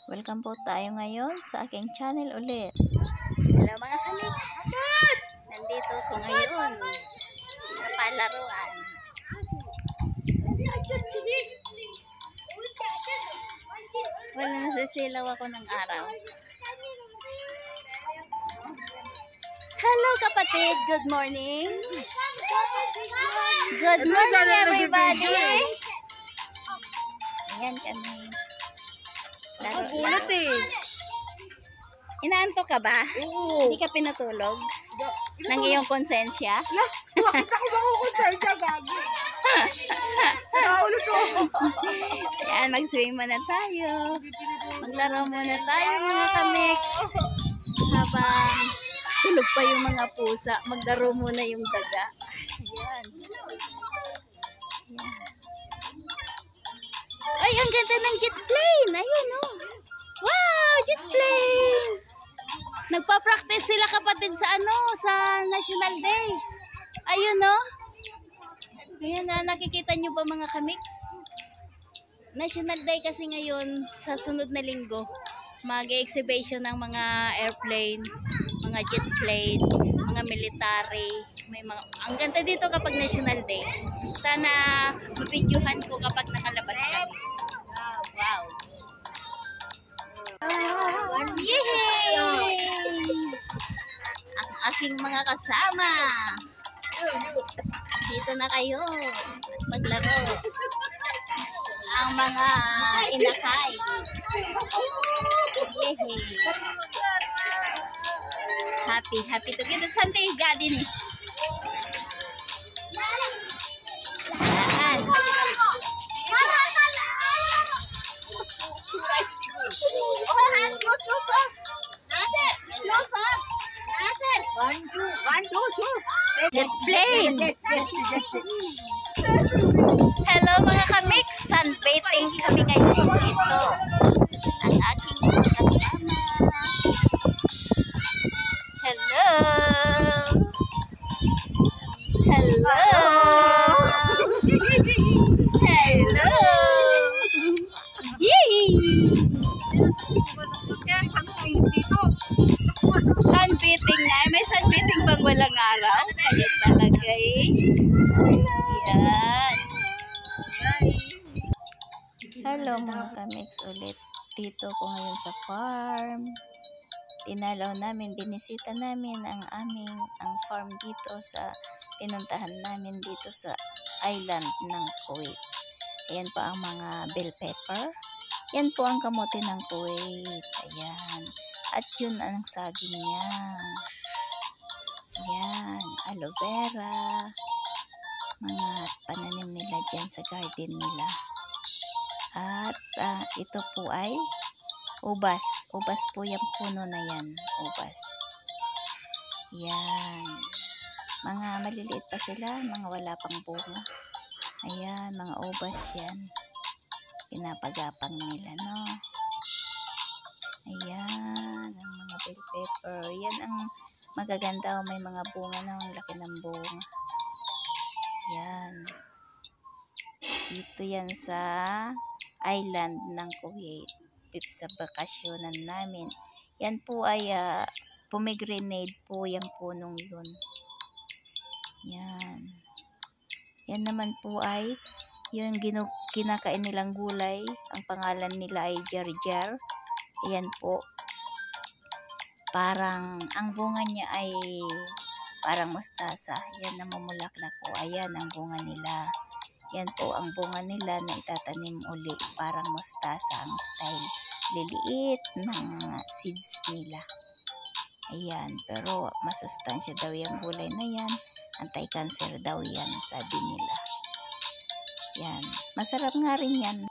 Welcome po tayo ngayon sa aking channel ulit. Hello mga kamiks! Nandito ko ngayon sa palaruan. Wala, nasisilaw ako ng araw. Hello kapatid! Good morning! Good morning everybody! Ayan kami. Nakagulat eh. Inaantok ka ba? Oo. Hindi ka pinatulog? Nang iyong konsensya? Bakit ako makukonsensya, gagi? Nakaulit ko. Ayan, mag-swim muna tayo. Maglaro muna tayo mga kamiks. Habang tulog pa yung mga pusa, maglaro muna yung daga. Ayan. Ayan. Ay, ang ganda ng jet plane. Ayun, oh. Wow, jet plane. Nagpa-practice sila kapatid sa sa National Day. Ayun, oh. Ayan na, nakikita nyo ba mga kamiks? National Day kasi ngayon, sa sunod na linggo, mag-exhibition ng mga airplane, mga jet plane, mga military. May mga, ang ganda dito kapag National Day. Sana mapidyohan ko kapag nakalabas kami. Wow! Yehey! Ang aking mga kasama. Dito na kayo at maglaro. Ang mga inakay. Yehey! Happy together. Saan tayo gadin eh? Yan. Jet plane. Hello mga kamiks, sunbathing kami ngayon. Ito ang aking mga kasama. Hello. Hello. Hello. Yay! Sunbathing na. May sunbathing bang walang araw? Kayo talaga eh. Yan. Hello mga kamiks ulit. Dito ko ngayon sa farm. Tinalaw namin, binisita namin ang farm dito sa pinuntahan namin dito sa island ng Kuwait. Ayan po ang mga bell pepper. Yan po ang kamote ng Kuwait. Ayan. At yun ang saging niya. Ayan. Aloe vera. Mga pananim nila dyan sa garden nila. At ito po ay ubas. Ubas po yung puno na yan. Ubas. Yan. Mga maliliit pa sila. Mga wala pang bunga. Ayan. Mga ubas yan. Pinapagapang nila, no? Ayan. Ang mga bell pepper. Yan ang magaganda. May mga bunga na. Ang laki ng bunga. Yan. Dito yan sa island ng Kuwait. Sa bakasyonan namin. Yan po ay pomegranate po yung punong yun. Yan. Yan naman po ay yung kinakain nilang gulay. Ang pangalan nila ay jar-jar. Ayan po. Parang ang bunga niya ay parang mustasa. Yan namumulaklak po. Ayan ang bunga nila. Yan po ang bunga nila na itatanim uli. Parang mustasa ang style. Liliit ng seeds nila. Ayan. Pero masustansya daw yung gulay na yan. Anti-cancer daw yan, sabi nila. Yan. Masarap nga rin yan.